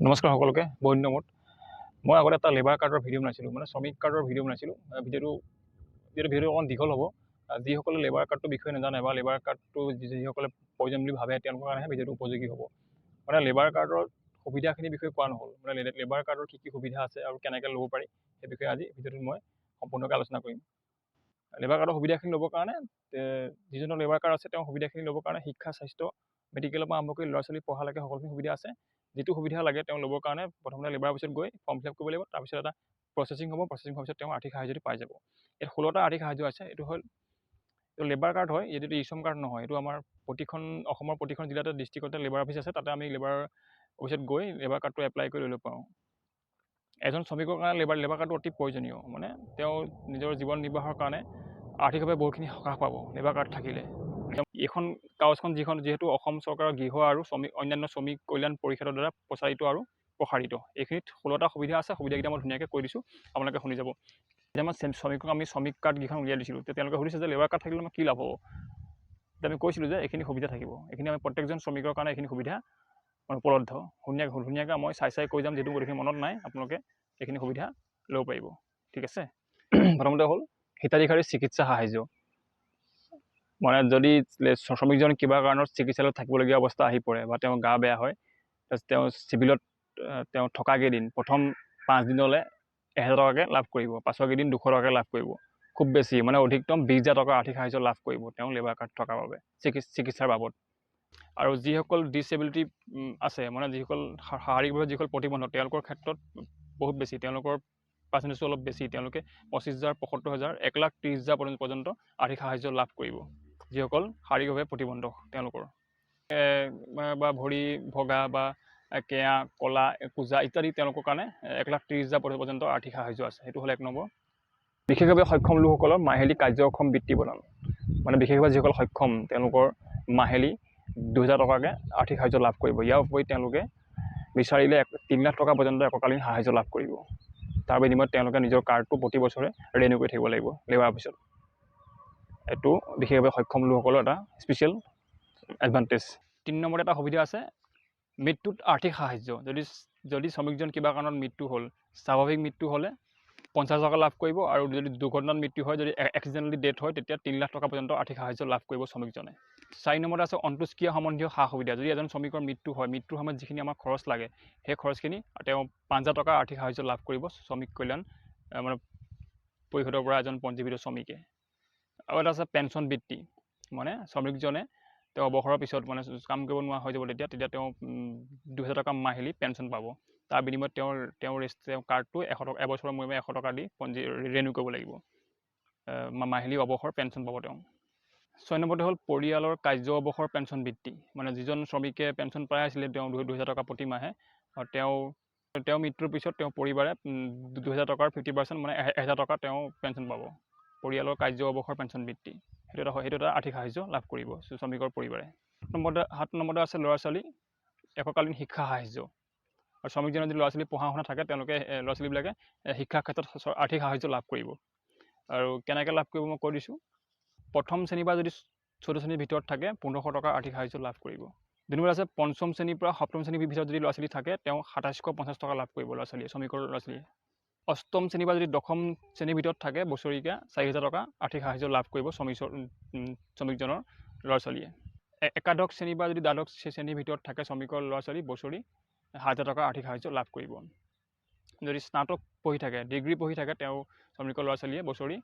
নমস্কাৰ সকলোকে বহুত দিনৰ মই আগতে এটা লেবাৰ কাৰ্ডৰ ভিডিঅ' বনাইছিলোঁ মানে শ্ৰমিক কাৰ্ডৰ ভিডিঅ' বনাইছিলোঁ ভিডিঅ'টো অকণ দীঘল হ'ব যিসকলে লেবাৰ কাৰ্ডটোৰ বিষয়ে নাজানে বা লেবাৰ কাৰ্ডটো যিসকলে প্ৰয়োজন বুলি ভাবে তেওঁলোকৰ কাৰণেহে ভিডিঅ'টো উপযোগী হ'ব মানে লেবাৰ কাৰ্ডৰ সুবিধাখিনিৰ বিষয়ে কোৱা নহ'ল মানে লেবাৰ কাৰ্ডৰ কি সুবিধা আছে আৰু কেনেকৈ ল'ব পাৰি সেই বিষয়ে আজি ভিডিঅ'টোত মই সম্পূৰ্ণকৈ আলোচনা কৰিম লেবাৰ কাৰ্ডৰ সুবিধাখিনি ল'বৰ কাৰণে যিজনৰ লেবাৰ কাৰ্ড আছে তেওঁ সুবিধাখিনি ল'বৰ কাৰণে শিক্ষা স্বাস্থ্য মেডিকেলৰ পৰা আৰম্ভ কৰি ল'ৰা ছোৱালী পঢ়ালৈকে সকলোখিনি সুবিধা আছে যিটো সুবিধা লাগে তেওঁ ল'বৰ কাৰণে প্ৰথমতে লেবাৰ অফিচত গৈ ফৰ্ম ফিল আপ কৰিব লাগিব তাৰপিছত এটা প্ৰচেছিং হ'ব প্ৰচেছিং হোৱাৰ পিছত তেওঁ আৰ্থিক সাহায্যটো পাই যাব ইয়াত 16টা আৰ্থিক সাহায্য আছে এইটো হ'ল এইটো লেবাৰ কাৰ্ড হয় এইটো ই-শ্ৰম কাৰ্ড নহয় এইটো আমাৰ অসমৰ প্ৰতিখন জিলাতে ডিষ্ট্ৰিক্টতে লেবাৰ অফিচ আছে তাতে আমি লেবাৰ অফিচত গৈ লেবাৰ কাৰ্ডটো এপ্লাই কৰি লৈ পাৰোঁ এজন শ্ৰমিকৰ কাৰণে লেবাৰ কাৰ্ডটো অতি প্ৰয়োজনীয় মানে তেওঁ নিজৰ জীৱন নিৰ্বাহৰ কাৰণে আৰ্থিকভাৱে বহুতখিনি সকাহ পাব লেবাৰ কাৰ্ড থাকিলে এইখন কাগজখন যিহেতু অসম চৰকাৰৰ গৃহ আৰু অন্যান্য শ্ৰমিক কল্যাণ পৰিষদৰ দ্বাৰা প্ৰচাৰিত আৰু প্ৰসাৰিত এইখিনিত 16টা সুবিধা আছে সুবিধাকেইটা মই ধুনীয়াকৈ কৈ দিছোঁ আপোনালোকে শুনি যাব যে আমাৰ শ্ৰমিকক আমি শ্ৰমিক কাৰ্ডকেইখন উলিয়াই দিছিলোঁ তেওঁলোকে সুধিছে যে লেবাৰ কাৰ্ড থাকিলে আমাৰ কি লাভ হ'ব আমি কৈছিলোঁ যে এইখিনি সুবিধা থাকিব এইখিনি আমি প্ৰত্যেকজন শ্ৰমিকৰ কাৰণে এইখিনি সুবিধা উপলব্ধ ধুনীয়াকৈ মই চাই কৈ যাম যিহেতু গোটেইখিনি মনত নাই আপোনালোকে এইখিনি সুবিধা ল'ব পাৰিব ঠিক আছে প্ৰথমতে হ'ল হিতাধিকাৰী চিকিৎসা সাহায্য মানে যদি শ্ৰমিকজন কিবা কাৰণত চিকিৎসালয়ত থাকিবলগীয়া অৱস্থা আহি পৰে বা তেওঁৰ গা বেয়া হয় তেওঁ চিভিলত তেওঁ থকা কেইদিন প্ৰথম 5 দিনলৈ 1000 টকাকৈ লাভ কৰিব পাছৰ কেইদিন 200 টকাকৈ লাভ কৰিব খুব বেছি মানে অধিকতম 20,000 টকা আৰ্থিক সাহায্য লাভ কৰিব তেওঁ লেবাৰ কাৰ্ড থকাৰ বাবে চিকিৎসাৰ বাবদ আৰু যিসকল ডিছেবিলিটি আছে মানে যিসকল শাৰীৰিকভাৱে যিসকল প্ৰতিবন্ধক তেওঁলোকৰ ক্ষেত্ৰত বহুত বেছি তেওঁলোকৰ পাৰ্চেণ্টেজটো অলপ বেছি তেওঁলোকে 25,000 75,000 1,30,000 পৰ্যন্ত আৰ্থিক সাহায্য লাভ কৰিব যিসকল শাৰীৰিকভাৱে প্ৰতিবন্ধক তেওঁলোকৰ বা ভৰি ভগা বা কেয়া কলা কোজা ইত্যাদি তেওঁলোকৰ কাৰণে 1,30,000 পৰ্যন্ত আৰ্থিক সাহায্য আছে সেইটো হ'ল 1 নম্বৰ বিশেষভাৱে সক্ষম লোকসকলৰ মাহিলী কাৰ্যক্ষম বৃত্তি প্ৰদান মানে বিশেষভাৱে যিসকল সক্ষম তেওঁলোকৰ মাহিলী 2,000 টকাকৈ আৰ্থিক সাহায্য লাভ কৰিব ইয়াৰ উপৰি তেওঁলোকে বিচাৰিলে 3 লাখ টকা পৰ্যন্ত এককালীন সাহায্য লাভ কৰিব তাৰ বিনিময়ত তেওঁলোকে নিজৰ কাৰ্ডটো প্ৰতি বছৰে ৰিনিউ কৰি থাকিব লাগিব লেবাৰ অফিচত এইটো বিশেষভাৱে সক্ষম লোকসকলৰ এটা স্পেচিয়েল এডভান্টেজ 3 নম্বৰত এটা সুবিধা আছে মৃত্যুত আৰ্থিক সাহায্য যদি শ্ৰমিকজন কিবা কাৰণত মৃত্যু হ'ল স্বাভাৱিক মৃত্যু হ'লে 50,000 টকা লাভ কৰিব আৰু যদি দুৰ্ঘটনাত মৃত্যু হয় যদি এক্সিডেণ্টেলি ডেথ হয় তেতিয়া 3 লাখ টকা পৰ্যন্ত আৰ্থিক সাহায্য লাভ কৰিব শ্ৰমিকজনে 4 নম্বৰত আছে অন্ত্যেষ্টিক্ৰিয়া সম্বন্ধীয় সা সুবিধা যদি এজন শ্ৰমিকৰ মৃত্যু হয় মৃত্যুৰ সময়ত যিখিনি আমাৰ খৰচ লাগে সেই খৰচখিনি তেওঁ 5,000 টকা আৰ্থিক সাহায্য লাভ কৰিব শ্ৰমিক কল্যাণ মানে পৰিষদৰ পৰা এজন পঞ্জীভূত শ্ৰমিকে আৰু এটা আছে পেঞ্চন বৃত্তি মানে শ্ৰমিকজনে তেওঁ অৱসৰৰ পিছত মানে কাম কৰিব নোৱাৰা হৈ যাব তেতিয়া তেওঁ 2,000 টকা মাহিলী পেঞ্চন পাব তাৰ বিনিময়ত তেওঁৰ কাৰ্ডটো 1 বছৰৰ মূৰে 100 টকা দি ৰিনিউ কৰিব লাগিব মাহিলী অৱসৰ পেঞ্চন পাব তেওঁ 6 নম্বৰতে হ'ল পৰিয়ালৰ কাৰ্য অৱসৰ পেঞ্চন বৃত্তি মানে যিজন শ্ৰমিকে পেঞ্চন পাই আছিলে তেওঁ 2,000 টকা প্ৰতি মাহে আৰু তেওঁ মৃত্যুৰ পিছত তেওঁ পৰিবাৰে 2,000 টকাৰ 50% মানে 1,000 টকা তেওঁ পেঞ্চন পাব পৰিয়ালৰ কাৰ্য অৱসৰ পেঞ্চন বৃত্তি সেইটো এটা আৰ্থিক সাহায্য লাভ কৰিব শ্ৰমিকৰ পৰিবাৰে 7 নম্বৰতে আছে ল'ৰা ছোৱালী এককালীন শিক্ষা সাহায্য আৰু শ্ৰমিকজনৰ যদি ল'ৰা ছোৱালী পঢ়া শুনা থাকে তেওঁলোকে ল'ৰা ছোৱালীবিলাকে শিক্ষাৰ ক্ষেত্ৰত আৰ্থিক সাহায্য লাভ কৰিব আৰু কেনেকৈ লাভ কৰিব মই কৈ দিছোঁ প্ৰথম শ্ৰেণীৰ পৰা যদি 14 শ্ৰেণীৰ ভিতৰত থাকে 1,500 টকা আৰ্থিক সাহায্য লাভ কৰিব 2 নম্বৰ আছে পঞ্চম শ্ৰেণীৰ পৰা সপ্তম শ্ৰেণীৰ ভিতৰত যদি ল'ৰা ছোৱালী থাকে তেওঁ 2,750 টকা লাভ কৰিব ল'ৰা ছোৱালীয়ে শ্ৰমিকৰ ল'ৰা ছোৱালীয়ে অষ্টম শ্ৰেণীৰ পৰা যদি দশম শ্ৰেণীৰ ভিতৰত থাকে বছৰীয়া 4,000 টকা আৰ্থিক সাহায্য লাভ কৰিব শ্ৰমিকজনৰ ল'ৰা ছোৱালীয়ে একাদশ শ্ৰেণীৰ পৰা যদি দ্বাদশ শ্ৰেণীৰ ভিতৰত থাকে শ্ৰমিকৰ ল'ৰা ছোৱালী বছৰি 1,000 টকা আৰ্থিক সাহায্য লাভ কৰিব যদি স্নাতক পঢ়ি থাকে ডিগ্ৰী পঢ়ি থাকে তেওঁ শ্ৰমিকৰ ল'ৰা ছোৱালীয়ে বছৰি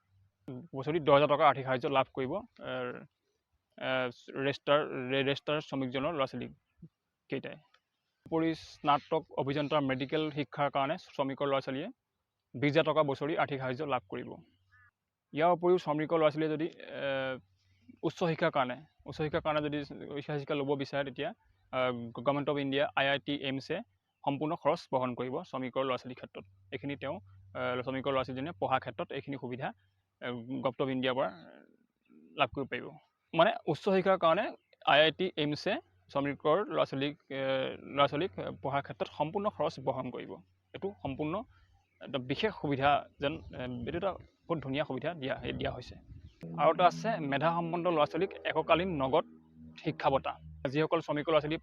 10,000 টকা আৰ্থিক সাহায্য লাভ কৰিব ৰেজিষ্টাৰ শ্ৰমিকজনৰ ল'ৰা ছোৱালী কেইটাই উপৰি স্নাতক অভিযন্তা মেডিকেল শিক্ষাৰ কাৰণে শ্ৰমিকৰ ল'ৰা ছোৱালীয়ে 20,000 টকা বছৰি আৰ্থিক সাহায্য লাভ কৰিব ইয়াৰ উপৰিও শ্ৰমিকৰ ল'ৰা ছোৱালীয়ে যদি উচ্চ শিক্ষাৰ কাৰণে যদি শিক্ষা ল'ব বিচাৰে তেতিয়া গভৰ্ণমেণ্ট অফ ইণ্ডিয়া IIT এইমছে সম্পূৰ্ণ খৰচ বহন কৰিব শ্ৰমিকৰ ল'ৰা ছোৱালীৰ ক্ষেত্ৰত এইখিনি তেওঁ শ্ৰমিকৰ ল'ৰা ছোৱালীজনীয়ে পঢ়াৰ ক্ষেত্ৰত এইখিনি সুবিধা গভৰ্ণমেণ্ট অফ ইণ্ডিয়াৰ পৰা লাভ কৰিব পাৰিব মানে উচ্চ শিক্ষাৰ কাৰণে IIT এইমছে শ্ৰমিকৰ ল'ৰা ছোৱালীক পঢ়াৰ ক্ষেত্ৰত সম্পূৰ্ণ খৰচ বহন কৰিব এইটো সম্পূৰ্ণ এটা বিশেষ সুবিধা যেন এইটো এটা বহুত ধুনীয়া সুবিধা দিয়া হৈছে আৰু এটা আছে মেধা সম্পন্ন ল'ৰা ছোৱালীক এককালীন নগদ শিক্ষা বঁটা যিসকল শ্ৰমিকৰ ল'ৰা ছোৱালী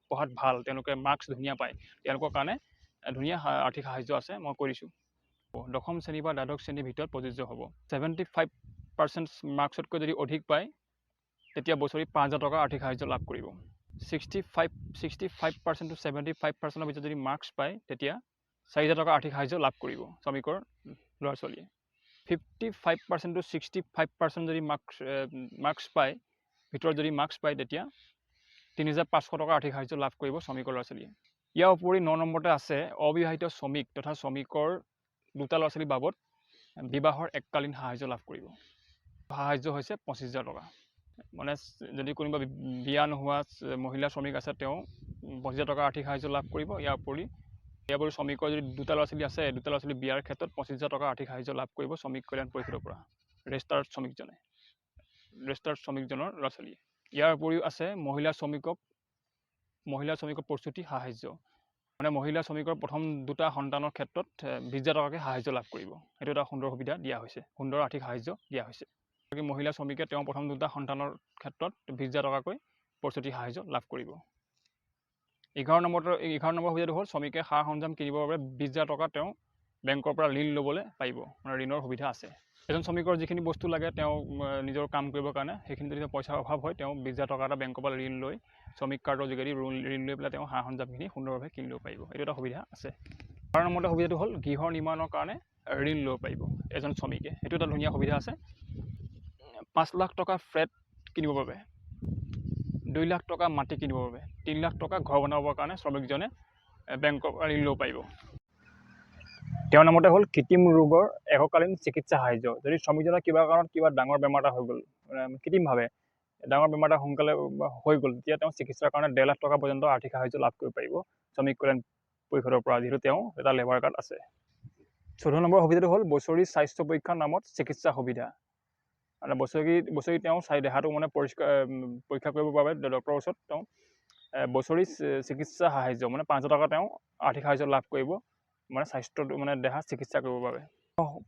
পঢ়াত ভাল, তেওঁলোকে মাৰ্কছ ধুনীয়া পায়, তেওঁলোকৰ কাৰণে ধুনীয়া আৰ্থিক সাহায্য আছে, মই কৰিছোঁ। দশম শ্ৰেণী বা দ্বাদশ শ্ৰেণীৰ ভিতৰত প্ৰযোজ্য হ'ব। 75% মাৰ্কছতকৈ যদি অধিক পায় তেতিয়া বছৰি 5,000 টকা আৰ্থিক সাহায্য লাভ কৰিব। 65% to 75%ৰ ভিতৰত যদি মাৰ্কছ পায় তেতিয়া 4,000 টকা আৰ্থিক সাহায্য লাভ কৰিব শ্ৰমিকৰ ল'ৰা ছোৱালীয়ে। 55% to 65% যদি মাৰ্কছ পায় ভিতৰত যদি মাৰ্কছ পায় তেতিয়া 3,500 টকা আৰ্থিক সাহায্য লাভ কৰিব শ্ৰমিকৰ ল'ৰা ছোৱালীয়ে। ইয়াৰ উপৰি 9 নম্বৰতে আছে অবিবাহিত শ্ৰমিক তথা শ্ৰমিকৰ দুটা ল'ৰা ছোৱালীৰ বাবদ বিবাহৰ এককালীন সাহায্য লাভ কৰিব। সাহায্য হৈছে 25,000 টকা। মানে যদি কোনোবা বিয়া নোহোৱা মহিলা শ্ৰমিক আছে তেওঁ 25,000 টকা আৰ্থিক সাহায্য লাভ কৰিব। ইয়াৰ উপৰি শ্ৰমিকৰ যদি দুটা ল'ৰা ছোৱালী আছে, দুটা ল'ৰা ছোৱালী বিয়াৰ ক্ষেত্ৰত 25,000 টকা আৰ্থিক সাহায্য লাভ কৰিব শ্ৰমিক কল্যাণ পৰিষদৰ পৰা ৰেজিষ্টাৰ্ড শ্ৰমিকজনৰ ল'ৰা ছোৱালীয়ে। ইয়াৰ উপৰিও আছে মহিলা শ্ৰমিকৰ প্ৰস্তুতি সাহায্য। মানে মহিলা শ্ৰমিকৰ প্ৰথম দুটা সন্তানৰ ক্ষেত্ৰত 20,000 টকাকৈ সাহায্য লাভ কৰিব। সেইটো এটা সুন্দৰ সুবিধা দিয়া হৈছে, সুন্দৰ আৰ্থিক সাহায্য দিয়া হৈছে। মহিলা শ্ৰমিকে তেওঁ প্ৰথম দুটা সন্তানৰ ক্ষেত্ৰত 20,000 টকাকৈ প্ৰস্তুতি সাহায্য লাভ কৰিব। 11 নম্বৰ সুবিধাটো হ'ল শ্ৰমিকে সা সৰঞ্জাম কিনিবৰ বাবে 20,000 টকা তেওঁ বেংকৰ পৰা ঋণ ল'বলৈ পাৰিব, মানে ঋণৰ সুবিধা আছে। এজন শ্ৰমিকৰ যিখিনি বস্তু লাগে তেওঁ নিজৰ কাম কৰিবৰ কাৰণে, সেইখিনি যদি পইচাৰ অভাৱ হয় তেওঁ 20,000 টকা এটা বেংকৰ পৰা ঋণ লৈ শ্ৰমিক কাৰ্ডৰ যোগেদি ঋণ লৈ পেলাই তেওঁ সা সৰঞ্জামখিনি সুন্দৰভাৱে কিনি ল'ব পাৰিব। এইটো এটা সুবিধা আছে। 12 নম্বৰ সুবিধাটো হ'ল গৃহ নিৰ্মাণৰ কাৰণে ঋণ ল'ব পাৰিব এজন শ্ৰমিকে। সেইটো এটা ধুনীয়া সুবিধা আছে। 5 লাখ টকা ফ্লেট কিনিবৰ বাবে, 2 লাখ টকা মাটি কিনিবৰ বাবে, 3 লাখ টকা ঘৰ বনাবৰ কাৰণে শ্ৰমিকজনে বেংকৰ পৰা ঋণ ল'ব পাৰিব। 13 নম্বৰতে হ'ল কৃত্ৰিম ৰোগৰ এককালীন চিকিৎসা সাহায্য। যদি শ্ৰমিকজনৰ কিবা কাৰণত কিবা ডাঙৰ বেমাৰ এটা হৈ গ'ল, কৃত্ৰিমভাৱে ডাঙৰ বেমাৰ এটা সোনকালে হৈ গ'ল, তেতিয়া তেওঁ চিকিৎসাৰ কাৰণে 1.5 লাখ টকা পৰ্যন্ত আৰ্থিক সাহায্য লাভ কৰিব পাৰিব শ্ৰমিক কল্যাণ পৰিষদৰ পৰা, যিহেতু তেওঁ এটা লেবাৰ কাৰ্ড আছে। 14 নম্বৰ সুবিধাটো হ'ল বছৰি স্বাস্থ্য পৰীক্ষাৰ নামত চিকিৎসা সুবিধা। মানে বছৰি তেওঁ দেহাটো মানে পৰীক্ষা কৰিবৰ বাবে ডক্টৰৰ ওচৰত তেওঁ বছৰি চিকিৎসা সাহায্য মানে 5,000 টকা তেওঁ আৰ্থিক সাহায্য লাভ কৰিব, মানে স্বাস্থ্যটো মানে দেহা চিকিৎসা কৰিবৰ বাবে।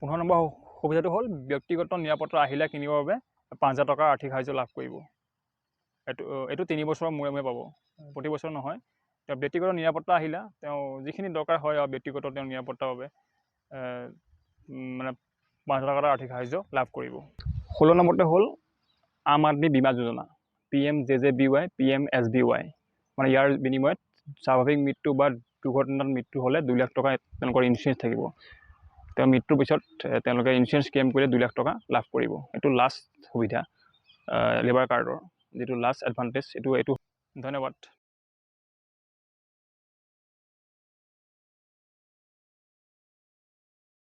15 নম্বৰ সুবিধাটো হ'ল ব্যক্তিগত নিৰাপত্তা আহিলা কিনিবৰ বাবে 5,000 টকা আৰ্থিক সাহায্য লাভ কৰিব। এইটো 3 বছৰৰ মূৰে মূৰে পাব, প্ৰতি বছৰ নহয়। তেওঁ ব্যক্তিগত নিৰাপত্তা আহিলা তেওঁ যিখিনি দৰকাৰ হয় আৰু ব্যক্তিগত তেওঁ নিৰাপত্তাৰ বাবে মানে 5,000 টকা আৰ্থিক সাহায্য লাভ কৰিব। 16 নম্বৰতে হ'ল আম আদমি বীমা যোজনা, PMJJBY, PMSBY। মানে ইয়াৰ বিনিময়ত স্বাভাৱিক মৃত্যু বা দুৰ্ঘটনাত মৃত্যু হ'লে 2 লাখ টকা তেওঁলোকৰ ইঞ্চুৰেঞ্চ থাকিব। তেওঁ মৃত্যুৰ পিছত তেওঁলোকে ইঞ্চুৰেঞ্চ ক্লেইম কৰিলে 2 লাখ টকা লাভ কৰিব। এইটো লাষ্ট সুবিধা লেবাৰ কাৰ্ডৰ, যিটো লাষ্ট এডভান্টেজ এইটো। ধন্যবাদ।